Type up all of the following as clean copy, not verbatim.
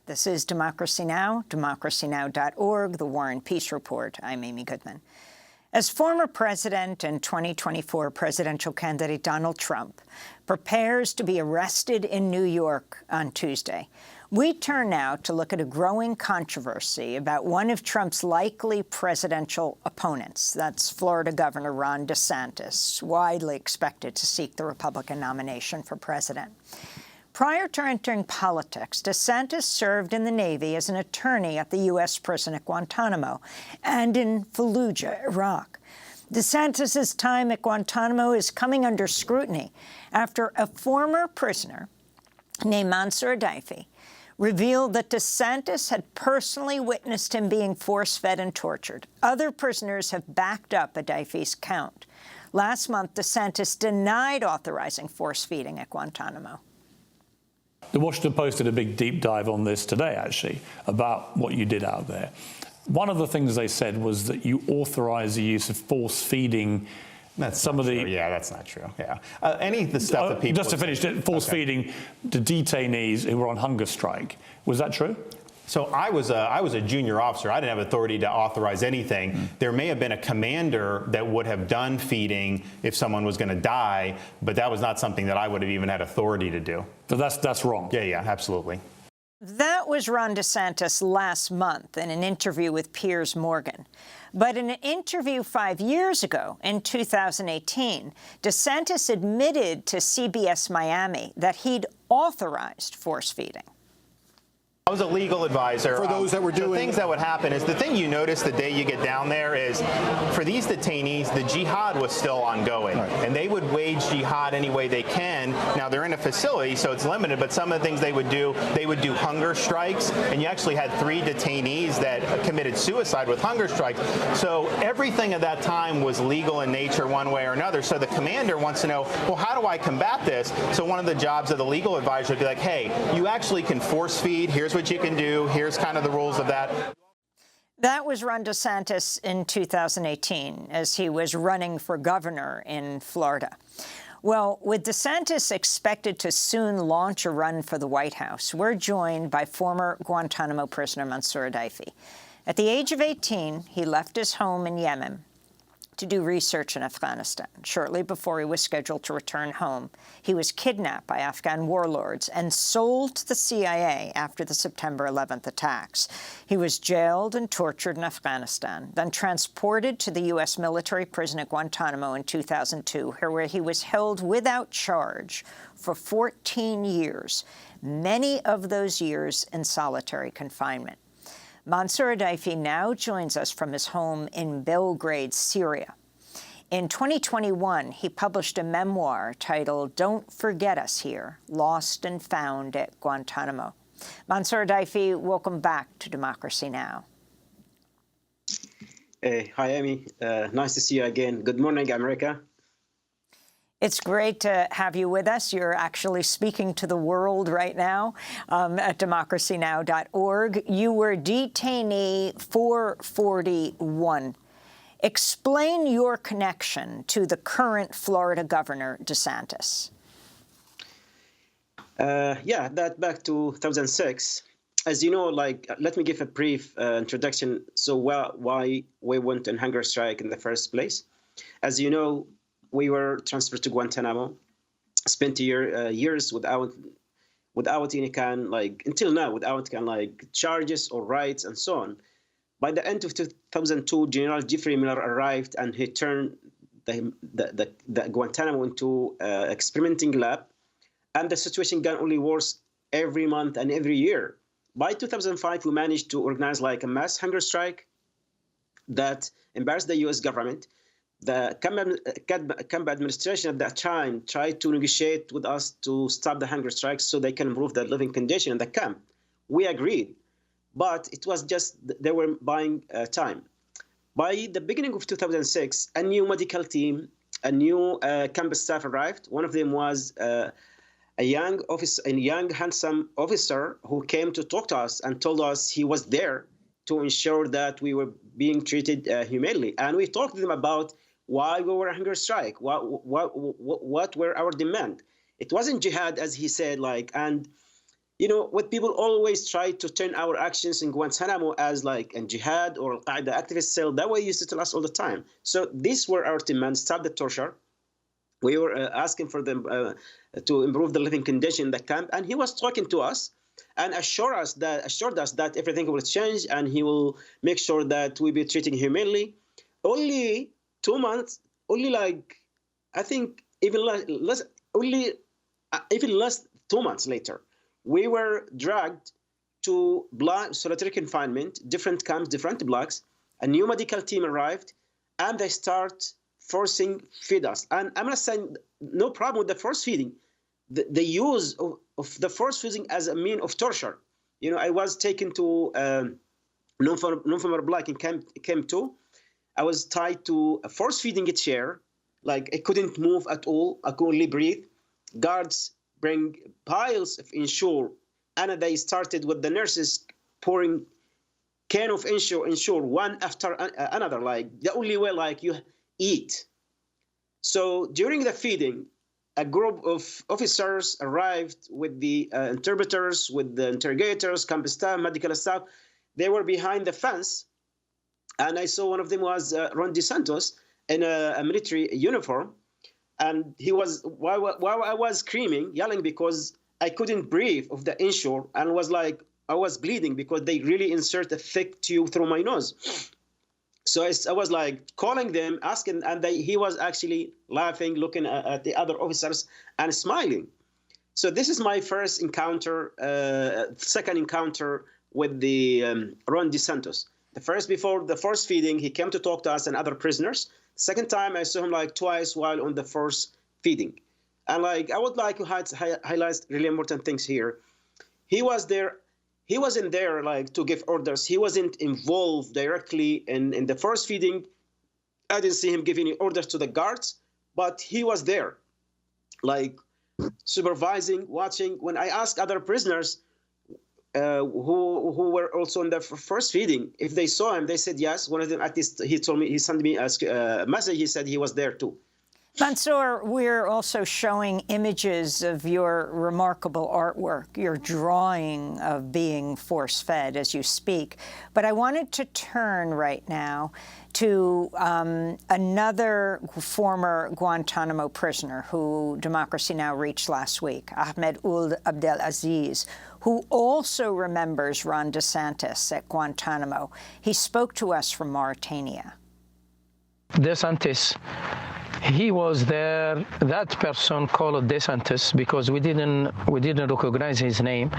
This is Democracy Now!, democracynow.org, The War and Peace Report. I'm Amy Goodman. As former president and 2024 presidential candidate Donald Trump prepares to be arrested in New York on Tuesday, we turn now to look at a growing controversy about one of Trump's likely presidential opponents. That's Florida Governor Ron DeSantis, widely expected to seek the Republican nomination for president. Prior to entering politics, DeSantis served in the Navy as an attorney at the U.S. prison at Guantánamo and in Fallujah, Iraq. DeSantis' time at Guantánamo is coming under scrutiny after a former prisoner named Mansoor Adayfi revealed that DeSantis had personally witnessed him being force-fed and tortured. Other prisoners have backed up Adayfi's count. Last month, DeSantis denied authorizing force-feeding at Guantánamo. The Washington Post did a big deep dive on this today, actually, about what you did out there. One of the things they said was that you authorized the use of force feeding. That's some of the yeah, that's not true. Yeah, any of the stuff that people just to finish, force feeding to detainees who were on hunger strike. Was that true? So I was a junior officer. I didn't have authority to authorize anything. There may have been a commander that would have done feeding if someone was going to die, but that was not something that I would have even had authority to do. So that's wrong. Yeah, absolutely. That was Ron DeSantis last month in an interview with Piers Morgan. But in an interview 5 years ago, in 2018, DeSantis admitted to CBS Miami that he'd authorized force feeding. I was a legal advisor. For those that were doing... The things that would happen is the thing you notice the day you get down there is for these detainees, the jihad was still ongoing. Right. And they would wage jihad any way they can. Now, they're in a facility, so it's limited, but some of the things they would do hunger strikes. And you actually had 3 detainees that committed suicide with hunger strikes. So everything at that time was legal in nature one way or another. So the commander wants to know, well, how do I combat this? So one of the jobs of the legal advisor would be like, hey, you actually can force feed. Here's what you can do. Here's kind of the rules of that. That was Ron DeSantis in 2018 as he was running for governor in Florida. Well, with DeSantis expected to soon launch a run for the White House, we're joined by former Guantánamo prisoner Mansoor Adayfi. At the age of 18, he left his home in Yemen to do research in Afghanistan. Shortly before he was scheduled to return home, he was kidnapped by Afghan warlords and sold to the CIA after the September 11th attacks. He was jailed and tortured in Afghanistan, then transported to the U.S. military prison at Guantánamo in 2002, where he was held without charge for 14 years, many of those years in solitary confinement. Mansoor Adayfi now joins us from his home in Belgrade, Syria. In 2021, he published a memoir titled "Don't Forget Us Here, Lost and Found at Guantánamo." Mansoor Adayfi, welcome back to Democracy Now! Hi, Amy. Nice to see you again. Good morning, America. It's great to have you with us. You're actually speaking to the world right now at democracynow.org. You were detainee 441. Explain your connection to the current Florida governor, DeSantis. Yeah, that back to 2006. As you know, let me give a brief introduction. So why we went on hunger strike in the first place. As you know, we were transferred to Guantánamo, spent years without any kind, until now, without charges or rights and so on. By the end of 2002, General Jeffrey Miller arrived and he turned the Guantánamo into experimenting lab, and the situation got only worse every month and every year. By 2005, we managed to organize a mass hunger strike that embarrassed the U.S. government. The camp administration at that time tried to negotiate with us to stop the hunger strikes so they can improve the living condition in the camp. We agreed, but it was just they were buying time. By the beginning of 2006, a new medical team, a new campus staff arrived. One of them was a young, handsome officer who came to talk to us and told us he was there to ensure that we were being treated humanely. And we talked to them about why we were on hunger strike, what were our demand. It wasn't jihad, as he said, and you know, what people always try to turn our actions in Guantánamo as like a jihad or Al-Qaeda activist cell. That way used to tell us all the time. So these were our demands: stop the torture. We were asking for them to improve the living condition in the camp, and he was talking to us and assured us that everything will change, and he will make sure that we be treating humanely. Only 2 months, only like I think even less, even less 2 months later, we were dragged to solitary confinement, different camps, different blocks. A new medical team arrived, and they start forcing feed us. And I'm not saying no problem with the force feeding. The use of the force feeding as a mean of torture. You know, I was taken to non-former block in camp 2. I was tied to a force feeding a chair. Like I couldn't move at all. I could only breathe. Guards bring piles of Ensure, and they started with the nurses pouring can of Ensure one after another. Like the only way like you eat. So during the feeding, a group of officers arrived with the interpreters, with the interrogators, camp staff, medical staff. They were behind the fence, and I saw one of them was Ron DeSantis in a military uniform, and he was while I was screaming, yelling because I couldn't breathe of the Ensure, and was like I was bleeding because they really insert a thick tube through my nose. So I was like calling them, asking, and he was actually laughing, looking at the other officers and smiling. So this is my first encounter, second encounter with the Ron DeSantis. The first, before the force feeding, he came to talk to us and other prisoners. Second time, I saw him like twice while on the force feeding. And like I would like to highlight really important things here. He was there. He wasn't there like to give orders. He wasn't involved directly in the force feeding. I didn't see him giving orders to the guards, but he was there, like supervising, watching. When I asked other prisoners who were also in the first feeding if they saw him, they said yes. One of them, at least, he told me, he sent me a message. He said he was there too. Mansoor, we're also showing images of your remarkable artwork, your drawing of being force-fed as you speak. But I wanted to turn right now to another former Guantanamo prisoner who Democracy Now! Reached last week, Ahmed Ould Abdelaziz, who also remembers Ron DeSantis at Guantanamo. He spoke to us from Mauritania. DeSantis, he was there. That person called DeSantis because we didn't recognize his name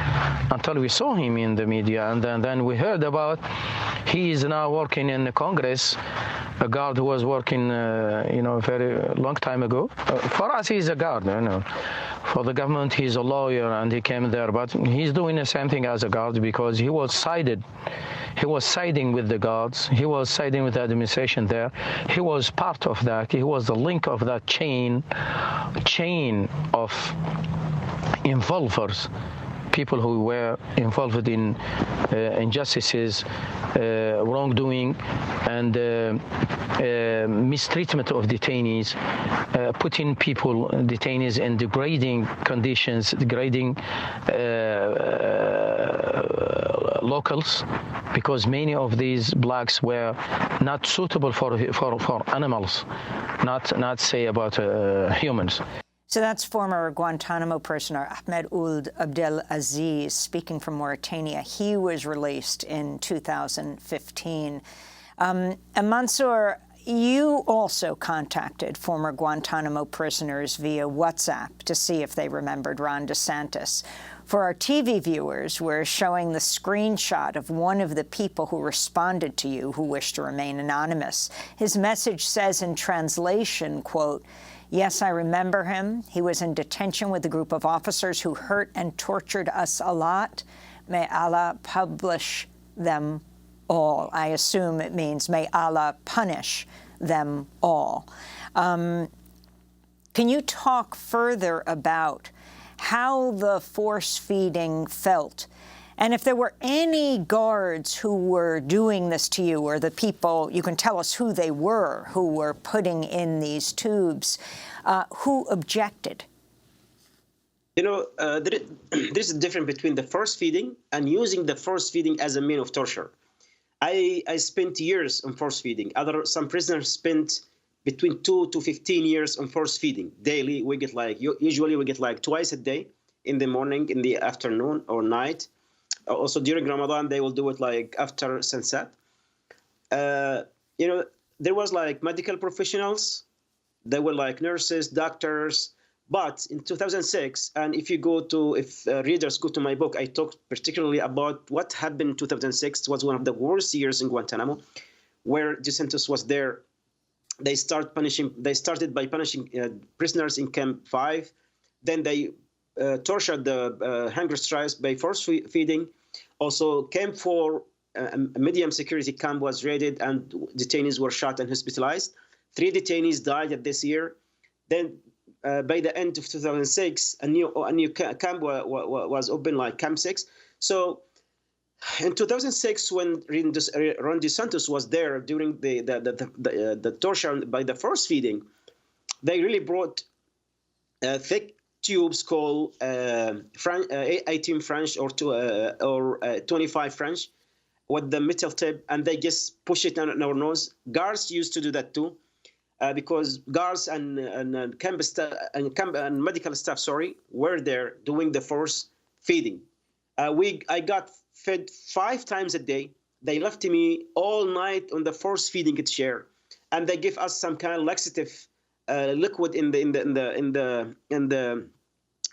until we saw him in the media, and then we heard about he is now working in the Congress. A guard who was working, a very long time ago. For us, he's a guard, For the government, he's a lawyer, and he came there. But he's doing the same thing as a guard because he was sided. He was siding with the guards. He was siding with the administration there. He was part of that. He was the link of that chain of involvers, people who were involved in injustices, wrongdoing, and mistreatment of detainees, putting detainees in degrading conditions, degrading locals, because many of these blacks were not suitable for animals, not say about humans. So that's former Guantanamo prisoner Ahmed Ould Abdelaziz speaking from Mauritania. He was released in 2015. And Mansoor, you also contacted former Guantanamo prisoners via WhatsApp to see if they remembered Ron DeSantis. For our TV viewers, we're showing the screenshot of one of the people who responded to you who wished to remain anonymous. His message says in translation, quote, "Yes, I remember him. He was in detention with a group of officers who hurt and tortured us a lot. May Allah publish them all." I assume it means may Allah punish them all. Can you talk further about how the force-feeding felt, and if there were any guards who were doing this to you, or the people, you can tell us who they were, who were putting in these tubes, who objected? There's a difference between the force feeding and using the force feeding as a means of torture. I spent years on force feeding. Some prisoners spent between 2 to 15 years on force feeding daily. We get usually we get twice a day, in the morning, in the afternoon, or night. Also during Ramadan, they will do it after sunset. There was medical professionals. They were nurses, doctors. But in 2006, and if readers go to my book, I talked particularly about what happened in 2006. It was one of the worst years in Guantanamo, where DeSantis was there. They started by punishing prisoners in Camp 5. Then they tortured the hunger strikes by force feeding. Also, Camp 4, a medium security camp, was raided, and detainees were shot and hospitalized. 3 detainees died this year. Then by the end of 2006, a new camp was opened, Camp 6. So in 2006, when Ron DeSantis was there during the torture by the force feeding, they really brought thick tubes called 18 French or 25 French with the metal tip, and they just push it on our nose. Guards used to do that too. Because guards and medical staff, were there doing the force feeding. I got fed 5 times a day. They left me all night on the force feeding chair, and they give us some kind of laxative liquid in the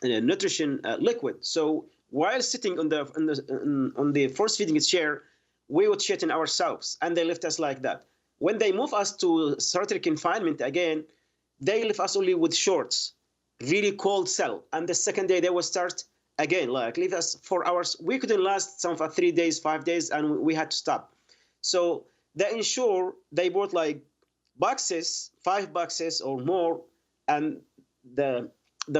nutrition liquid. So while sitting on the force feeding chair, we would shit in ourselves, and they left us like that. When they move us to solitary confinement again, they leave us only with shorts, really cold cell. And the second day they will start again, leave us 4 hours. We couldn't last some for 3 days, 5 days, and we had to stop. So they bought boxes, 5 boxes or more, and the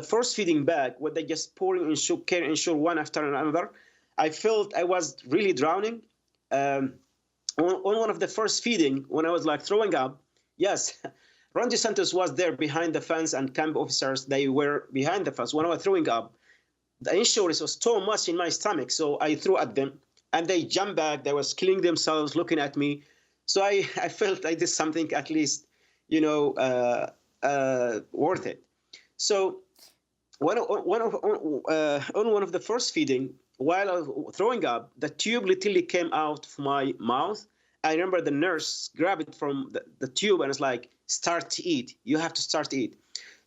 force feeding bag, what they just pouring ensure one after another. I felt I was really drowning. On one of the first feeding, when I was throwing up, yes, Ron DeSantis was there behind the fence, and camp officers, they were behind the fence. When I was throwing up, the insurance was so much in my stomach, so I threw at them, and they jumped back. They was killing themselves, looking at me. So I felt I did something at least, worth it. So on one of the first feeding, while I was throwing up, the tube literally came out of my mouth. I remember the nurse grabbed it from the tube and was start to eat. You have to start to eat.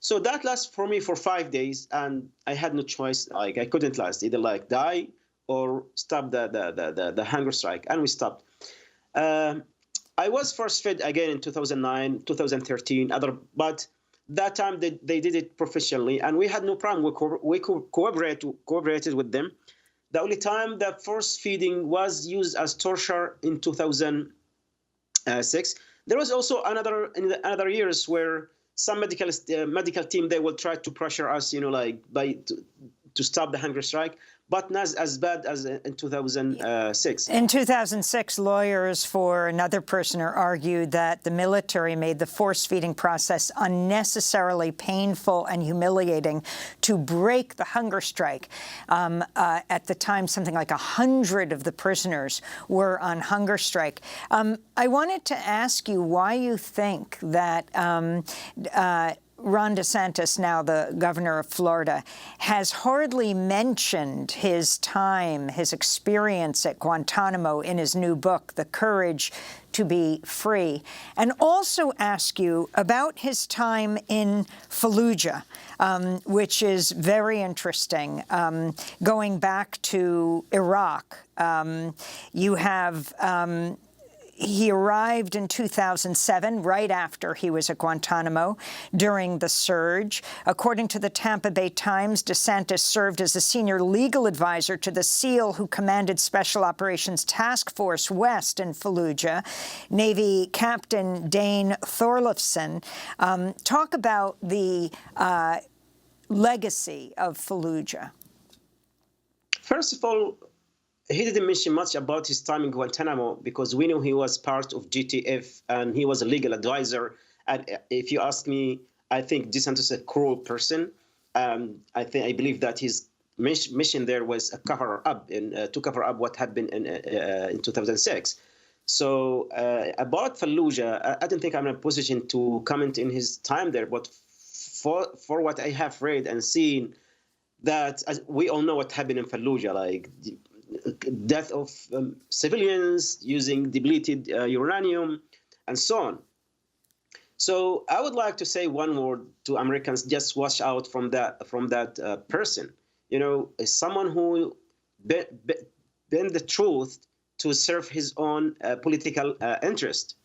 So that lasted for me for 5 days, and I had no choice. I couldn't last, either die or stop the hunger strike, and we stopped. I was first fed again in 2009, 2013, but that time they did it professionally, and we had no problem. We cooperated with them. The only time that force feeding was used as torture in 2006. There was also in the other years where some medical team, they will try to pressure us, to stop the hunger strike, but not as bad as in 2006. In 2006, lawyers for another prisoner argued that the military made the force-feeding process unnecessarily painful and humiliating to break the hunger strike. At the time, something like 100 of the prisoners were on hunger strike. I wanted to ask you why you think that Ron DeSantis, now the governor of Florida, has hardly mentioned his time, his experience at Guantánamo in his new book, The Courage to Be Free, and also ask you about his time in Fallujah, which is very interesting. Going back to Iraq, you have he arrived in 2007, right after he was at Guantánamo, during the surge. According to the Tampa Bay Times, DeSantis served as a senior legal advisor to the SEAL who commanded Special Operations Task Force West in Fallujah, Navy Captain Dane Thorleifson. Talk about the legacy of Fallujah. First of all, he didn't mention much about his time in Guantánamo because we know he was part of GTF and he was a legal advisor. And if you ask me, I think DeSantis is a cruel person. I believe that his mission there was a cover up to cover up what happened in 2006. So about Fallujah, I don't think I'm in a position to comment in his time there, but for what I have read and seen, that we all know what happened in Fallujah, like death of civilians using depleted uranium and so on. So I would like to say one word to Americans: just watch out from that person. You know, someone who bend the truth to serve his own political interest.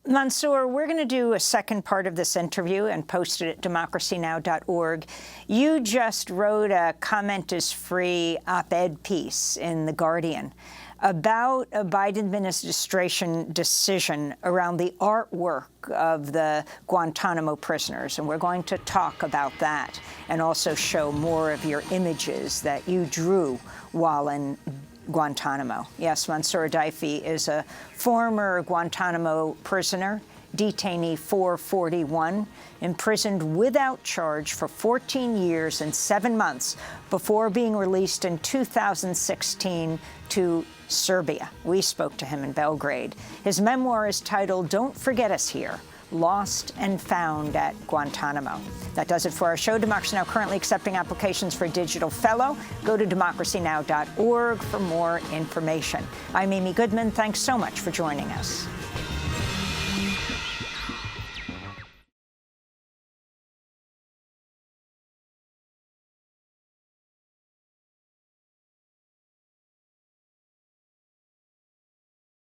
Mansoor, we're going to do a second part of this interview and post it at democracynow.org. You just wrote a comment is free op-ed piece in The Guardian about a Biden administration decision around the artwork of the Guantánamo prisoners. And we're going to talk about that and also show more of your images that you drew while in Guantánamo. Yes, Mansoor Adayfi is a former Guantánamo prisoner, detainee 441, imprisoned without charge for 14 years and 7 months before being released in 2016 to Serbia. We spoke to him in Belgrade. His memoir is titled "Don't Forget Us Here: Lost and Found at Guantánamo." That does it for our show. Democracy Now! Currently accepting applications for a digital fellow. Go to democracynow.org for more information. I'm Amy Goodman. Thanks so much for joining us.